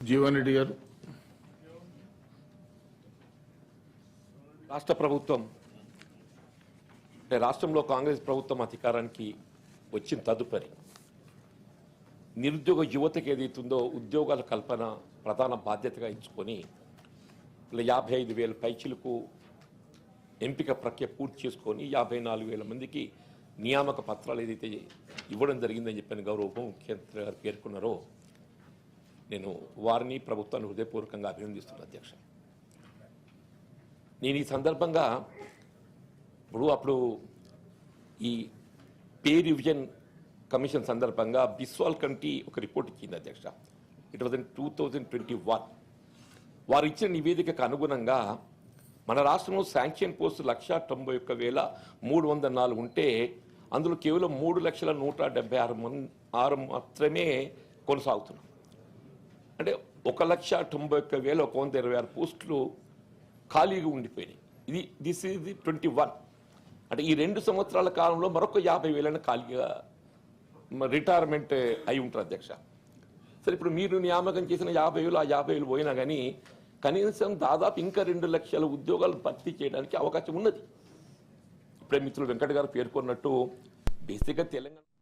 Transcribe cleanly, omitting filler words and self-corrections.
జీవన్ రెడ్డి గారు. రాష్ట్ర ప్రభుత్వం అంటే రాష్ట్రంలో కాంగ్రెస్ ప్రభుత్వం అధికారానికి వచ్చిన తదుపరి నిరుద్యోగ యువతకి ఏదైతుందో ఉద్యోగాల కల్పన ప్రధాన బాధ్యతగా ఎంచుకొని 55,000 పైచిలకు ఎంపిక ప్రక్రియ పూర్తి చేసుకొని 54,000 మందికి నియామక పత్రాలు ఏదైతే ఇవ్వడం జరిగిందని చెప్పిన గౌరవ ఉప ముఖ్యమంత్రి గారు పేర్కొన్నారో నేను వారిని ప్రభుత్వాన్ని హృదయపూర్వకంగా అభినందిస్తున్నాను అధ్యక్ష. నేను ఈ సందర్భంగా అప్పుడు ఈ పే రివిజన్ కమిషన్ సందర్భంగా బిస్వాల్ కమిటీ ఒక రిపోర్ట్ ఇచ్చింది అధ్యక్ష. It was in 2021. వారు ఇచ్చిన నివేదికకు అనుగుణంగా మన రాష్ట్రంలో శాంక్షన్ పోస్టులు 191,304 ఉంటే అందులో కేవలం 3,176,000 మాత్రమే కొనసాగుతున్నాం. అంటే 1,91,126 పోస్టులు ఖాళీగా ఉండిపోయినాయి. This is the 21. అంటే ఈ 2 సంవత్సరాల కాలంలో మరొక 50,000 ఖాళీగా రిటైర్మెంట్ అయి ఉంటారు అధ్యక్ష. సరే, ఇప్పుడు మీరు నియామకం చేసిన 50,000 ఆ 50,000 పోయినా కానీ కనీసం దాదాపు ఇంకా 2 లక్షల ఉద్యోగాలు భర్తీ చేయడానికి అవకాశం ఉన్నది. ఇప్పుడే మిత్రులు వెంకట గారు పేర్కొన్నట్టు బేసిక్గా తెలంగాణ